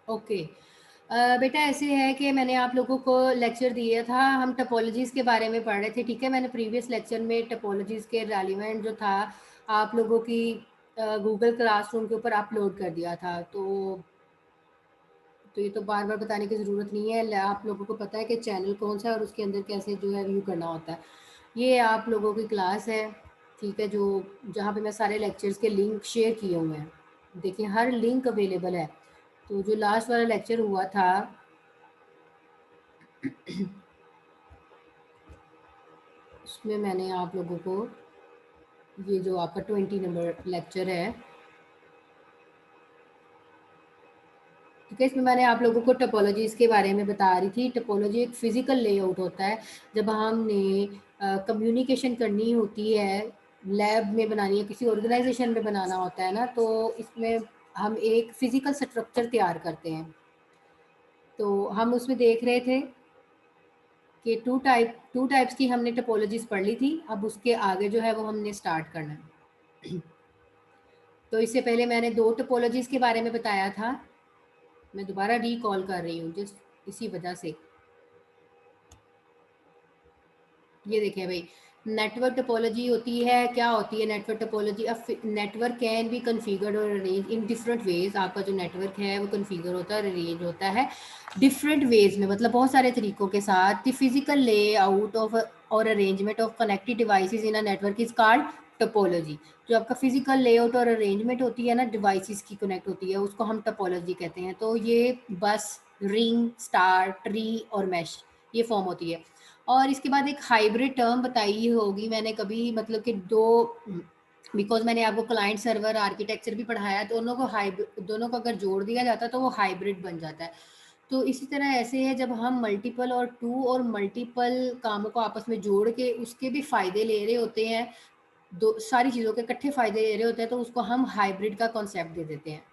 Okay. बेटा ऐसे है कि मैंने आप लोगों को लेक्चर दिया था, हम टोपोलॉजीज़ के बारे में पढ़ रहे थे, ठीक है? मैंने प्रीवियस लेक्चर में टोपोलॉजीज़ के रेलिवेंट जो था आप लोगों की गूगल क्लासरूम के ऊपर अपलोड कर दिया था। तो ये तो बार-बार बताने की ज़रूरत नहीं है, ल आप लोगों को पता है कि चैनल कौन-सा है और उसके अंदर कैसे जो है व्यू करना होता है। ये आप लोगों की क्लास है, ठीक है? जो जहाँ पे मैं सारे लेक्चर्स के लिंक शेयर किए हुए हैं। देखिए हर लिंक अवेलेबल है। तो जो लास्ट वाला लेक्चर हुआ था उसमें मैंने आप लोगों को ये जो आपका 20 नंबर लेक्चर है, ठीक है, इसमें मैंने आप लोगों को टोपोलॉजीज़ के बारे में बता रही थी। टोपोलॉजी एक फ़िज़िकल लेआउट होता है, जब हमने कम्युनिकेशन करनी होती है, लैब में बनानी है, किसी ऑर्गेनाइज़ेशन में बनाना होता है ना, तो इसमें हम एक फ़िज़िकल स्ट्रक्चर तैयार करते हैं। तो हम उसमें देख रहे थे कि 2 टाइप्स की हमने टोपोलॉजीज़ पढ़ ली थी, अब उसके आगे जो है वो हमने स्टार्ट करना है। तो इससे पहले मैंने 2 टोपोलॉजीज़ के बारे में बताया था। मैं दोबारा रिकॉल कर रही हूँ जस्ट इसी वजह से। ये देखिए भई, नेटवर्क टोपोलॉजी होती है, क्या होती है network topology? Network can be configured और अरेंज इन डिफरेंट वेज़। आपका जो नेटवर्क है वो कॉन्फ़िगर होता है और अरेंज होता है डिफरेंट वेज़ में, मतलब बहुत सारे तरीकों के साथ। द फिज़िकल लेआउट ऑफ और arrangement of connected devices in a network is called topology. जो आपका फिज़िकल लेआउट और अरेंजमेंट होती है ना, डिवाइसेज़ की कनेक्ट होती है, उसको हम टोपोलॉजी कहते हैं। तो ये बस, रिंग, स्टार, ट्री और मैश, ये फ़ॉर्म होती है। और इसके बाद एक हाइब्रिड टर्म बताई होगी मैंने कभी, मतलब कि 2, बिकॉज़ मैंने आपको क्लाइंट सर्वर आर्किटेक्चर भी पढ़ाया, दोनों को अगर जोड़ दिया जाता है तो वो हाइब्रिड बन जाता है। तो इसी तरह ऐसे है, जब हम मल्टीपल और 2 और मल्टीपल कामों को आपस में जोड़ के उसके भी फ़ायदे ले रहे होते हैं, दो सारी चीज़ों के इकट्ठे फ़ायदे ले रहे होते हैं, तो उसको हम हाइब्रिड का कॉन्सेप्ट दे देते हैं।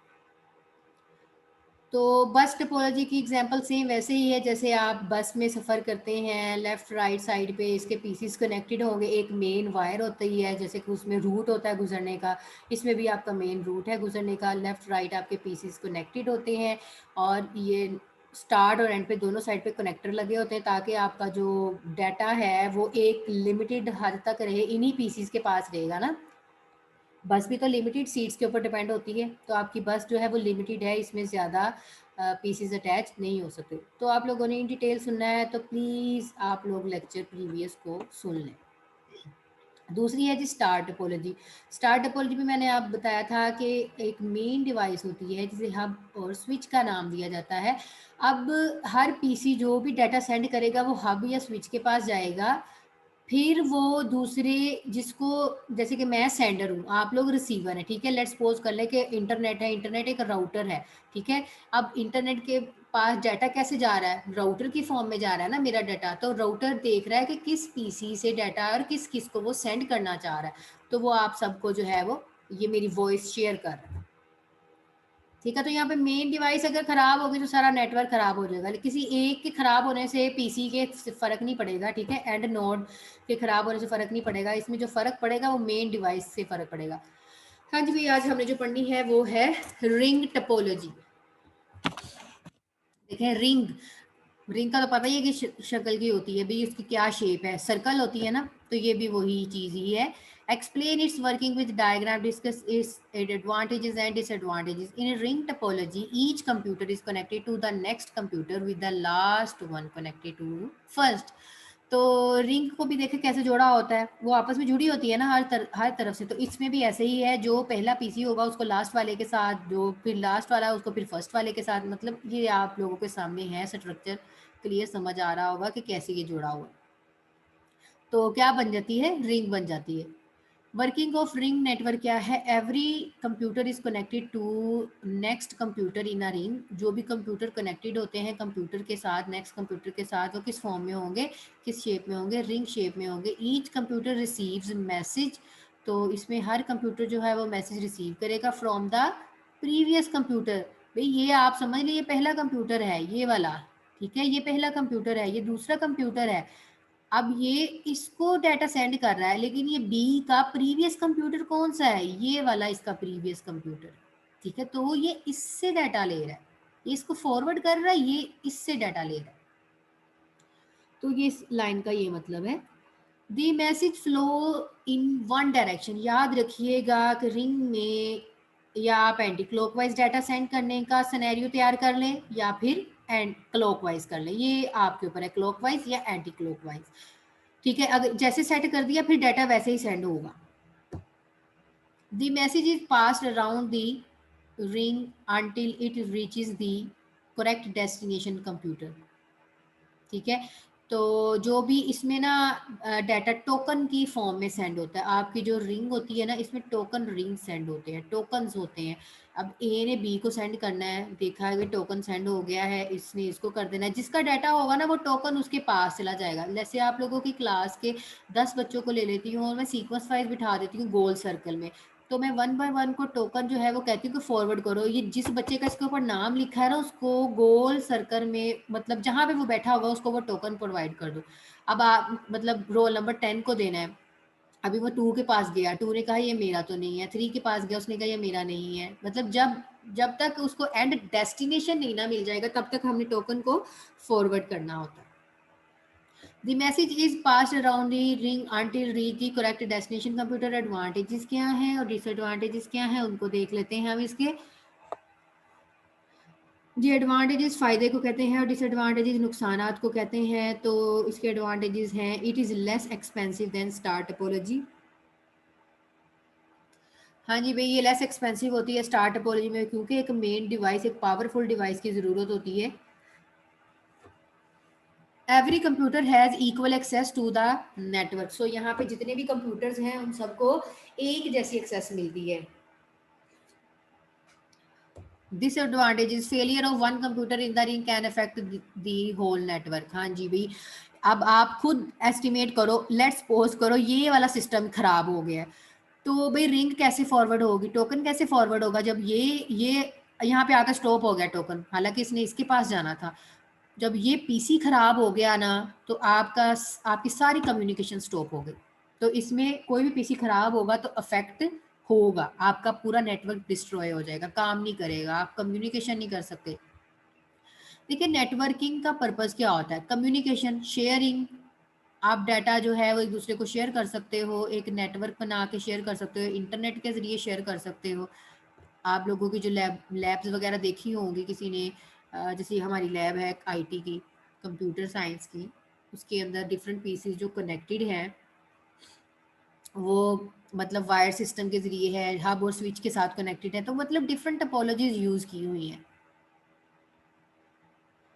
तो बस टोपोलॉजी की एग्जांपल सेम वैसे ही है, जैसे आप बस में सफ़र करते हैं, लेफ़्ट राइट साइड पे इसके पीसेस कनेक्टेड होंगे, एक मेन वायर होती है, जैसे कि उसमें रूट होता है गुज़रने का, इसमें भी आपका मेन रूट है गुज़रने का, लेफ़्ट राइट आपके पीसेस कनेक्टेड होते हैं और ये स्टार्ट और एंड पे दोनों साइड पे कनेक्टर लगे होते हैं, ताकि आपका जो डाटा है वो एक लिमिटेड हद तक रहे, इन्हीं पीसेस के पास रहेगा ना। बस भी तो लिमिटेड सीट्स के ऊपर डिपेंड होती है, तो आपकी बस जो है वो लिमिटेड है, इसमें ज़्यादा पीसेस अटैच नहीं हो सकते। तो आप लोगों ने इन डिटेल सुनना है तो प्लीज़ आप लोग लेक्चर प्रीवियस को सुन लें। दूसरी है जी स्टार टोपोलॉजी। स्टार टोपोलॉजी में मैंने आप बताया था कि एक मेन डिवाइस होती है जिसे हब और स्विच का नाम दिया जाता है। अब हर पीसी जो भी डाटा सेंड करेगा वो हब या स्विच के पास जाएगा, फिर वो दूसरे जिसको, जैसे कि मैं सेंडर हूँ, आप लोग रिसीवर हैं, ठीक है? लेट्स सपोज़ कर लें कि इंटरनेट है, इंटरनेट एक राउटर है, ठीक है? अब इंटरनेट के पास डाटा कैसे जा रहा है? राउटर की फॉर्म में जा रहा है ना मेरा डाटा, तो राउटर देख रहा है कि किस पीसी से डाटा और किस-किस को वो सेंड करना चाह रहा है। तो वो आप सबको जो है वो ये मेरी वॉइस शेयर कर रहा है। ठीक है, तो यहाँ पे मेन डिवाइस अगर खराब होगी तो सारा नेटवर्क खराब हो जाएगा। किसी एक के खराब होने से पीसी के फ़र्क नहीं पड़ेगा, ठीक है? एंड नोड के खराब होने से फ़र्क नहीं पड़ेगा। इसमें जो फ़र्क पड़ेगा वो मेन डिवाइस से फ़र्क पड़ेगा। हाँ जी, भई आज हमने जो पढ़नी है वो है रिंग टोपोलॉजी। देखें रिंग, रिंग का तो पता ही है कि शक्ल की होती है, भई उसकी क्या शेप है, सर्कल होती है ना, तो ये भी वही चीज़ ही है। Explain its working with diagram, discuss its advantages and disadvantages. In ring topology each computer is connected to the next computer with the last one connected to first. तो रिंग को भी देखें कैसे जोड़ा होता है, वो आपस में जुड़ी होती है ना हर तरफ से, तो इसमें भी ऐसे ही है, जो पहला पीसी होगा उसको लास्ट वाले के साथ, जो फिर लास्ट वाला है उसको फिर फर्स्ट वाले के साथ, मतलब ये आप लोगों के सामने है स्ट्रक्चर, क्लियर समझ आ रहा होगा कि कैसे ये जुड़ा हुआ है। तो क्या बन जाती है? रिंग बन जाती है। वर्किंग ऑफ रिंग नेटवर्क क्या है? Every computer is connected to next computer in a ring. जो भी कंप्यूटर कनेक्टेड होते हैं कंप्यूटर के साथ, नेक्स्ट कंप्यूटर के साथ, वो किस फॉर्म में होंगे, किस शेप में होंगे? रिंग शेप में होंगे। ईच कंप्यूटर रिसीव्स मैसेज, तो इसमें हर कंप्यूटर जो है वो मैसेज रिसीव करेगा फ्रॉम द प्रीवियस कंप्यूटर। भाई ये आप समझ लीजिए पहला कंप्यूटर है ये वाला, ठीक है? ये पहला कंप्यूटर है, ये दूसरा कंप्यूटर है। अब ये इसको डाटा सेंड कर रहा है, लेकिन ये बी का प्रीवियस कंप्यूटर कौन सा है? ये वाला इसका प्रीवियस कंप्यूटर, ठीक है? तो ये इससे डाटा ले रहा है, इसको फॉरवर्ड कर रहा है, ये इससे डाटा ले रहा है। तो ये इस लाइन का ये मतलब है। The message flow in one direction, याद रखिएगा कि रिंग में या आप एंटी क्लॉकवाइज डाटा सेंड करने का सिनेरियो तैयार कर लें या फिर एंड क्लॉकवाइज कर लें, ये आपके ऊपर है, क्लॉकवाइज या एंटी क्लॉकवाइज। ठीक है, अगर जैसे सेट कर दिया फिर डाटा वैसे ही सेंड होगा। The message is passed around the ring until it reaches the correct destination computer। ठीक है, तो जो भी इसमें ना डाटा टोकन की फॉर्म में सेंड होता है। आपकी जो रिंग होती है ना, इसमें टोकन रिंग सेंड होते हैं, टोकन्स होते हैं। अब ए ने बी को सेंड करना है, देखा है कि टोकन सेंड हो गया है, इसने इसको कर देना है, जिसका डाटा होगा ना वो टोकन उसके पास चला जाएगा। जैसे आप लोगों की क्लास के 10 बच्चों को ले लेती हूँ और मैं सीक्वेंस वाइज बिठा देती हूँ गोल सर्कल में, तो मैं 1 बाय 1 को टोकन जो है वो कहती हूँ कि फॉरवर्ड करो। ये जिस बच्चे का इसके ऊपर नाम लिखा है ना, उसको गोल सर्कल में, मतलब जहाँ पे वो बैठा होगा उसको वो टोकन प्रोवाइड कर दो। अब आप मतलब रोल नंबर 10 को देना है, अभी वो 2 के पास गया, 2 ने कहा ये मेरा तो नहीं है, 3 के पास गया, उसने कहा ये मेरा नहीं है। मतलब जब जब तक उसको एंड डेस्टिनेशन नहीं ना मिल जाएगा तब तक हमने टोकन को फॉरवर्ड करना होता है। The message is passed around the ring until reach the correct destination computer। Advantages क्या हैं और डिसएडवांटेजेस क्या हैं उनको देख लेते हैं हम इसके। जी एडवांटेजेस फायदे को कहते हैं और डिसएडवांटेजेस नुकसानात को कहते हैं। तो इसके एडवांटेजेस हैं, it is less expensive than star topology. हाँ जी भाई, ये लेस एक्सपेंसिव होती है स्टार टोपोलॉजी में, क्योंकि एक मेन डिवाइस, एक पावरफुल डिवाइस की ज़रूरत होती है। Every computer has equal access to the network. So यहाँ पे जितने भी कंप्यूटर्स हैं उन सबको एक जैसी एक्सेस मिलती है। Disadvantages, failure of one computer in the ring can affect the whole network. हाँ जी भाई, अब आप खुद एस्टिमेट करो, लेट्स सपोज करो ये वाला सिस्टम खराब हो गया है, तो भाई रिंग कैसे फॉरवर्ड होगी, टोकन कैसे फॉरवर्ड होगा जब ये यहाँ पे आकर स्टॉप हो गया टोकन, हालांकि इसने इसके पास जाना था। जब ये पीसी खराब हो गया ना, तो आपकी सारी कम्युनिकेशन स्टॉप हो गई। तो इसमें कोई भी पीसी खराब होगा तो अफेक्ट होगा, आपका पूरा नेटवर्क डिस्ट्रॉय हो जाएगा, काम नहीं करेगा, आप कम्युनिकेशन नहीं कर सकते। देखिए नेटवर्किंग का पर्पस क्या होता है, कम्युनिकेशन, शेयरिंग। आप डाटा जो है वो एक दूसरे को शेयर कर सकते हो, एक नेटवर्क बना के शेयर कर सकते हो, इंटरनेट के जरिए शेयर कर सकते हो। आप लोगों की जो लैब्स वगैरह देखी होंगी किसी ने, जैसे हमारी लैब है आईटी की, कंप्यूटर साइंस की, उसके अंदर डिफरेंट पीसेस जो कनेक्टेड हैं वो मतलब वायर सिस्टम के जरिए है, हब और स्विच के साथ कनेक्टेड है, तो मतलब डिफरेंट टोपोलॉजीज यूज की हुई हैं।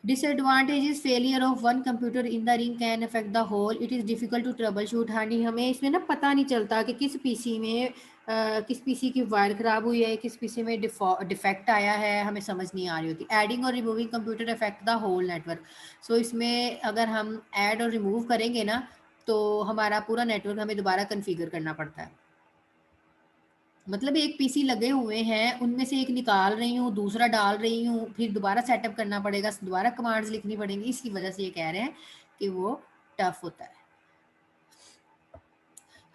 Disadvantages, failure of one computer in the ring can affect the whole, it is difficult to troubleshoot. हाँ जी, हमें इसमें ना पता नहीं चलता कि किस पीसी में किस पीसी की वायर ख़राब हुई है, किस पीसी में डिफेक्ट आया है, हमें समझ नहीं आ रही होती। एडिंग और removing computer affect the whole network. So इसमें अगर हम ऐड और रिमूव करेंगे ना, तो हमारा पूरा नेटवर्क हमें दोबारा कन्फिगर करना पड़ता है। मतलब एक पीसी लगे हुए हैं, उनमें से एक निकाल रही हूँ, दूसरा डाल रही हूँ, फिर दोबारा सेटअप करना पड़ेगा, दोबारा कमांड्स लिखनी पड़ेंगी, इसकी वजह से ये कह रहे हैं कि वो टफ होता है।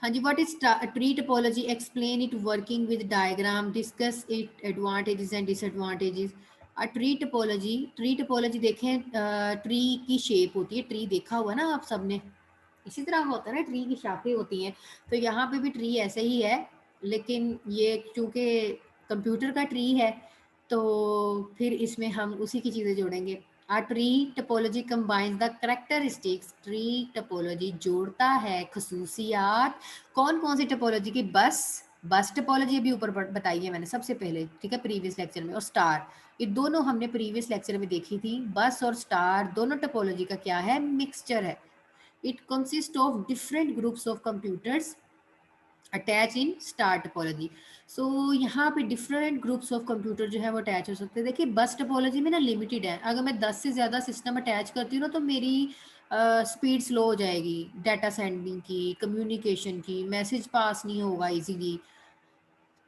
हाँ जी, what is tree topology, explain it working with diagram, discuss it advantages and disadvantages. Tree topology देखें, ट्री की शेप होती है, ट्री देखा हुआ ना आप सबने, इसी तरह होता है ना, ट्री की शाखें होती हैं। तो यहाँ पे भी ट्री ऐसे ही है, लेकिन ये चूंकि कंप्यूटर का ट्री है तो फिर इसमें हम उसी की चीज़ें जोड़ेंगे। A tree topology combines the characteristics, tree topology जोड़ता है खसूसियात। कौन कौन सी टोपोलॉजी की, बस टोपोलॉजी अभी ऊपर बताई है मैंने सबसे पहले, ठीक है, प्रीवियस लेक्चर में, और स्टार, ये दोनों हमने प्रीवियस लेक्चर में देखी थी। बस और स्टार दोनों टोपोलॉजी का क्या है, मिक्सचर है। It consists of different groups of computers attached in star topology। So यहाँ पे different groups of computer जो है वो अटैच हो सकते हैं। देखिए बस टोपोलॉजी में ना लिमिटेड है, अगर मैं 10 से ज़्यादा सिस्टम अटैच करती हूँ ना तो मेरी स्पीड स्लो हो जाएगी, डाटा सेंडिंग की, कम्युनिकेशन की, मैसेज पास नहीं होगा इजीली।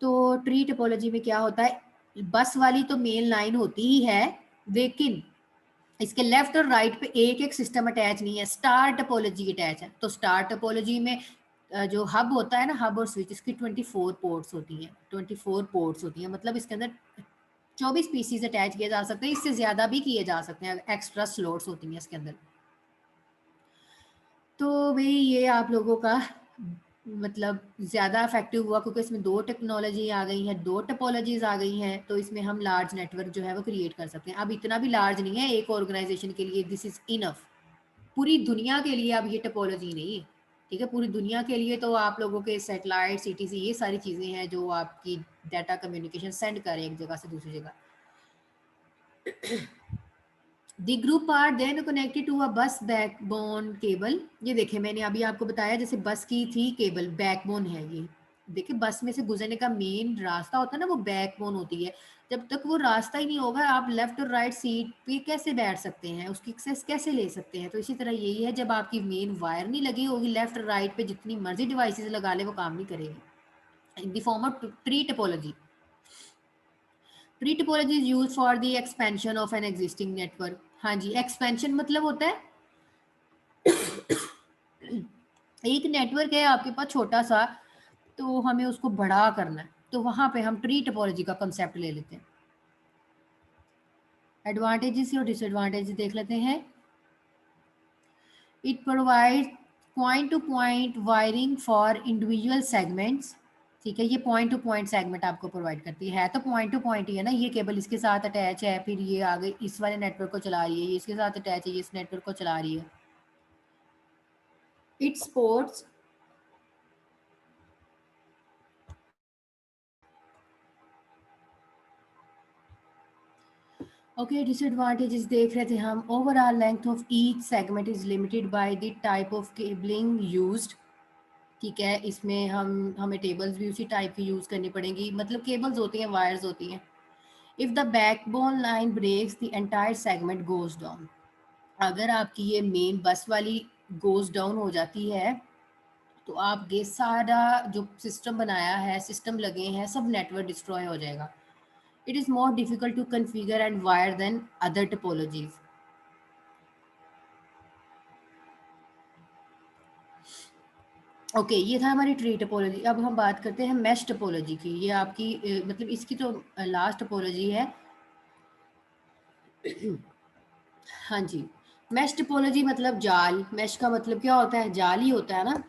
तो ट्री टोपोलॉजी में क्या होता है, बस वाली तो मेन लाइन होती ही है, लेकिन इसके लेफ्ट और राइट पे एक एक सिस्टम अटैच नहीं है, स्टार टोपोलॉजी अटैच है। तो स्टार टोपोलॉजी में जो हब होता है ना, हब और स्विच, इसकी 24 पोर्ट्स होती हैं, 24 पोर्ट्स होती हैं, मतलब इसके अंदर 24 पीसीज अटैच किए जा सकते हैं, इससे ज़्यादा भी किए जा सकते हैं, एक्स्ट्रा स्लॉट्स होती हैं इसके अंदर। तो भाई ये आप लोगों का मतलब ज़्यादा इफेक्टिव हुआ क्योंकि इसमें 2 टेक्नोलॉजी आ गई हैं, 2 टोपोलॉजीज़ आ गई हैं, तो इसमें हम लार्ज नेटवर्क जो है वो क्रिएट कर सकते हैं। अब इतना भी लार्ज नहीं है एक ऑर्गेनाइजेशन के लिए, दिस इज़ इनफ। पूरी दुनिया के लिए अब ये टोपोलॉजी नहीं है, ठीक है? पूरी दुनिया के लिए तो आप लोगों के सैटेलाइट, सीटीसी, ये सारी चीज़ें हैं जो आपकी डाटा कम्युनिकेशन सेंड करें एक जगह से दूसरी जगह। The group are then connected to a bus backbone cable. ये देखिए मैंने अभी आपको बताया जैसे बस की थी केबल, बैकबोन है ये। देखिए बस में से गुजरने का मेन रास्ता होता है ना, वो बैकबोन होती है। जब तक वो रास्ता ही नहीं होगा आप लेफ्ट और राइट सीट पे कैसे बैठ सकते हैं, उसकी एक्सेस कैसे ले सकते हैं? तो इसी तरह यही है, जब आपकी मेन वायर नहीं लगी होगी लेफ्ट राइट पे जितनी मर्जी डिवाइसेस लगा ले वो काम नहीं करेगी। In the form of tree topology. Tree topology is used for the expansion of an existing network. हाँ जी, एक्सपेंशन मतलब होता है एक नेटवर्क है आपके पास छोटा सा, तो हमें उसको बड़ा करना है, तो वहां पे हम ट्री टोपोलॉजी का कंसेप्ट ले लेते हैं। एडवांटेजेस और डिसएडवांटेजेस देख लेते हैं। It provide point two point wiring for individual segments. ठीक है, ये पॉइंट टू पॉइंट सेगमेंट आपको प्रोवाइड करती है तो पॉइंट टू पॉइंट ही है ना, ये केबल इसके साथ अटैच है, फिर ये आगे इस वाले नेटवर्क को चला रही है, ये इसके साथ अटैच है, ये इस नेटवर्क को चला रही है। It supports okay. डिसएडवांटेजेस देख रहे थे हम। Overall length of each segment is limited by the type of cabling used. ठीक है, इसमें हमें टेबल्स भी उसी टाइप की यूज करनी पड़ेंगी, मतलब केबल्स होती हैं, वायर्स होती हैं। If the backbone line breaks the entire segment goes down. अगर आपकी ये मेन बस वाली गोज डाउन हो जाती है तो आपके सारा जो सिस्टम बनाया है, सिस्टम लगे हैं, सब नेटवर्क डिस्ट्रॉय हो जाएगा। It is more difficult to configure and wire than other topologies. Okay, ये था हमारी ट्री टोपोलॉजी। अब हम बात करते हैं मैश टोपोलॉजी की। ये आपकी मतलब इसकी तो लास्ट टोपोलॉजी है। हाँ जी, मैश टोपोलॉजी मतलब जाल। मैश का मतलब क्या होता है? जाल ही होता है ना।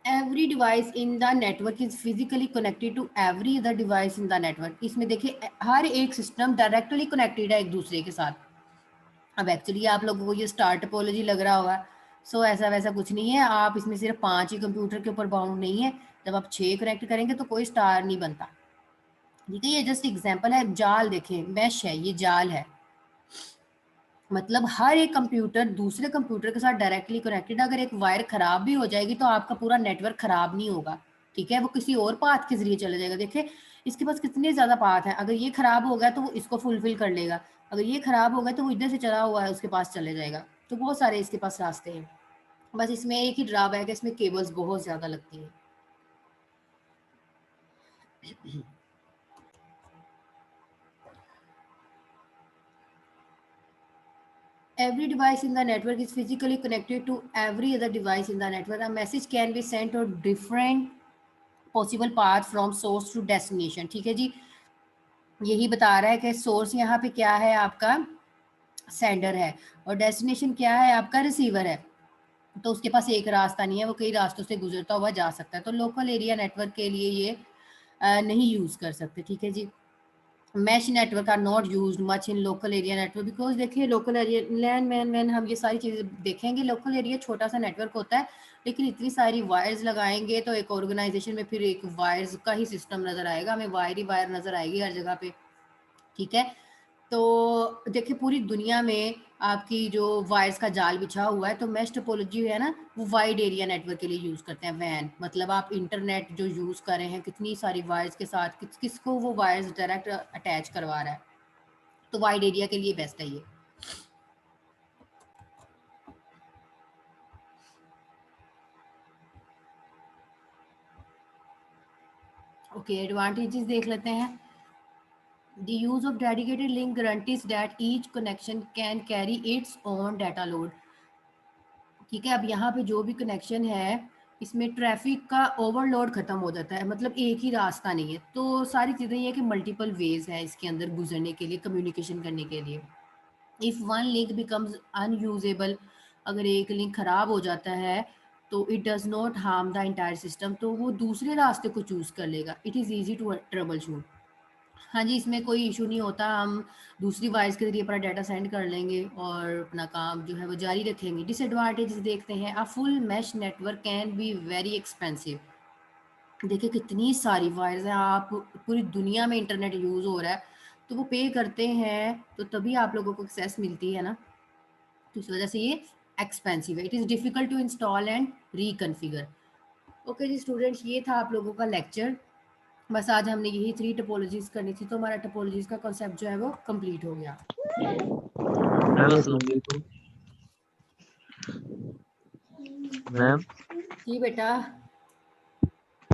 Every device in the network is physically connected to every other device in the network. इसमें देखिए हर एक सिस्टम डायरेक्टली कनेक्टेड है एक दूसरे के साथ। अब एक्चुअली आप लोगों को ये स्टार टोपोलॉजी लग रहा होगा, सो ऐसा वैसा कुछ नहीं है। आप इसमें सिर्फ 5 ही कंप्यूटर के ऊपर बाउंड नहीं है, जब आप 6 कनेक्ट करेंगे तो कोई स्टार नहीं बनता। ठीक है, ये जस्ट एग्जाम्पल है। जाल देखें, मैश है, ये जाल है, मतलब हर एक कंप्यूटर दूसरे कंप्यूटर के साथ डायरेक्टली कनेक्टेड। अगर एक वायर खराब भी हो जाएगी तो आपका पूरा नेटवर्क खराब नहीं होगा, ठीक है, वो किसी और पाथ के जरिए चला जाएगा। देखिए इसके पास कितने ज्यादा पाथ हैं, अगर ये खराब हो गया तो वो इसको फुलफिल कर लेगा, अगर ये खराब हो गया तो वो इधर से चला हुआ है उसके पास चले जाएगा। तो बहुत सारे इसके पास रास्ते हैं। बस इसमें एक ही ड्रॉबैक है, इसमें केबल्स बहुत ज्यादा लगती हैं। Every device in the network is physically connected to every other device in the network. A message can be sent to different possible path from source to destination। ठीक है जी, यही बता रहा है कि सोर्स यहाँ पे क्या है, आपका सेंडर है, और डेस्टिनेशन क्या है, आपका रिसीवर है। तो उसके पास एक रास्ता नहीं है, वो कई रास्तों से गुजरता हुआ जा सकता है। तो लोकल एरिया नेटवर्क के लिए ये नहीं यूज कर सकते। ठीक है जी। Mesh network are not used much in local area network because देखिए local area LAN MAN MAN हम ये सारी चीज़ें देखेंगे। लोकल एरिया छोटा सा नेटवर्क होता है, लेकिन इतनी सारी वायर्स लगाएंगे तो एक ऑर्गेनाइजेशन में फिर एक वायर्स का ही सिस्टम नजर आएगा, हमें वायर ही वायर नजर आएगी हर जगह पे। ठीक है, तो देखिए पूरी दुनिया में आपकी जो वायर्स का जाल बिछा हुआ है, तो मैश टोपोलॉजी है ना, वो वाइड एरिया नेटवर्क के लिए यूज करते हैं। वैन मतलब आप इंटरनेट जो यूज कर रहे हैं कितनी सारी वायर्स के साथ, किसको वो वायर्स डायरेक्ट अटैच करवा रहा है, तो वाइड एरिया के लिए बेस्ट है ये। ओके, एडवांटेजेस देख लेते हैं। The use of dedicated link guarantees that each connection can carry its own data load। ठीक है, अब यहाँ पे जो भी कनेक्शन है इसमें ट्रैफिक का ओवरलोड खत्म हो जाता है, मतलब एक ही रास्ता नहीं है। तो सारी चीज़ें ये कि मल्टीपल वेज है इसके अंदर गुजरने के लिए, कम्युनिकेशन करने के लिए। If one link becomes unusable, अगर एक लिंक खराब हो जाता है तो it does not harm the entire system, तो वो दूसरे रास्ते को चूज कर लेगा। It is easy to troubleshoot. हाँ जी, इसमें कोई इशू नहीं होता, हम दूसरी वाइस के ज़रिए अपना डाटा सेंड कर लेंगे और अपना काम जो है वो जारी रखेंगे। डिसएडवांटेजेस देखते हैं। A full mesh network can be very expensive. देखिए कितनी सारी वायर्स हैं, आप पूरी दुनिया में इंटरनेट यूज़ हो रहा है, तो वो पे करते हैं तो तभी आप लोगों को एक्सेस मिलती है ना, तो इस वजह से ये एक्सपेंसिव है। It is difficult to install and reconfigure. Okay जी स्टूडेंट्स, ये था आप लोगों का लेक्चर। बस आज हमने यही 3 टोपोलॉजीज़ करनी थी, तो हमारा टोपोलॉजीज़ का कॉन्सेप्ट जो है वो कंप्लीट हो गया। मैम अस्सलाम वालेकुम। मैम जी बेटा।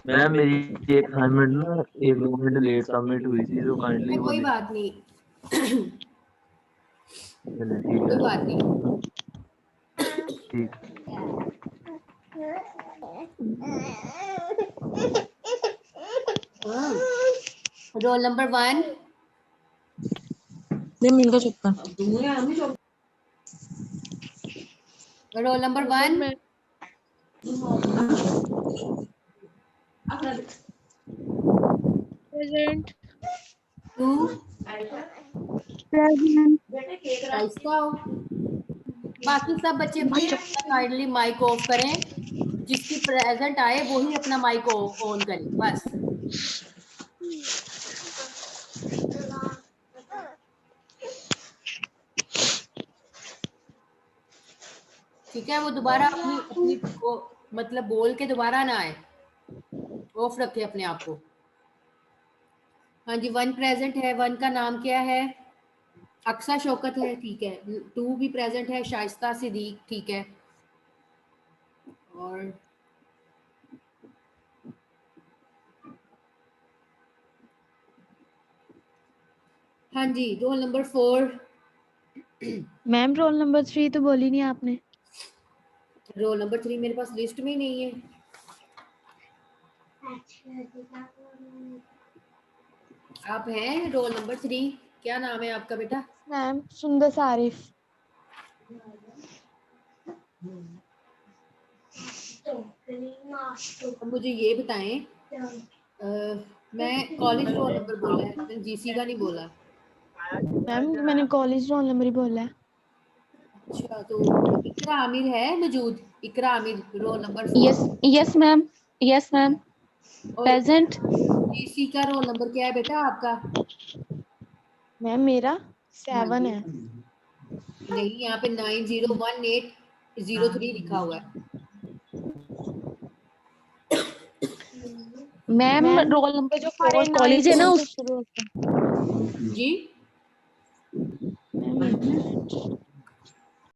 मैम मेरी एक असाइनमेंट ना 1-2 मिनट लेट सबमिट हुई थी, तो काइंडली वो कोई लिख। बात नहीं, चलिए ठीक कोई है। बात नहीं। ठीक। Role number 1। मैम इनका चुपका। Roll number 1। प्रेजेंट। 2। प्रेजेंट। राइस्ता हो। बाकी सब बच्चे प्लीज अपना काइंडली माइक ऑफ करें। जिसकी प्रेजेंट आए वो ही अपना माइक ऑन करें बस। ठीक है, वो दोबारा अपनी अपनी को मतलब बोल के दोबारा ना आए, ऑफ रखे अपने आप को। हाँ जी, 1 प्रेजेंट है। 1 का नाम क्या है? अक्सा शौकत है, ठीक है। 2 भी प्रेजेंट है, शाइस्ता सिद्दीक, ठीक है। और हाँ जी, roll number 4। Ma'am roll number 3 तो बोली नहीं आपने। रोल नंबर 3 मेरे पास लिस्ट में ही नहीं है। आप हैं रोल नंबर 3? क्या नाम है आपका बेटा? मैम सुंदर आरिफ। अब मुझे ये बताएं, मैं कॉलेज रोल नंबर बोला है, मैंने जीसी का नहीं बोला। मैम मैंने कॉलेज रोल नंबर ही बोला है। अच्छा, तो इकरा आमिर है मौजूद? Iqra Aamir roll number 4। Yes yes ma'am, yes ma'am, और प्रेजेंट। जीसी का रोल नंबर क्या है बेटा आपका? मैम मेरा हाँ 7 जी। है। नहीं, यहाँ पे 901803 लिखा हुआ है। मैम मैम रोल नंबर जो हमारे 4 कॉलेज है ना 9 से उस शुरू होता है। जी। मैम एक मिनट।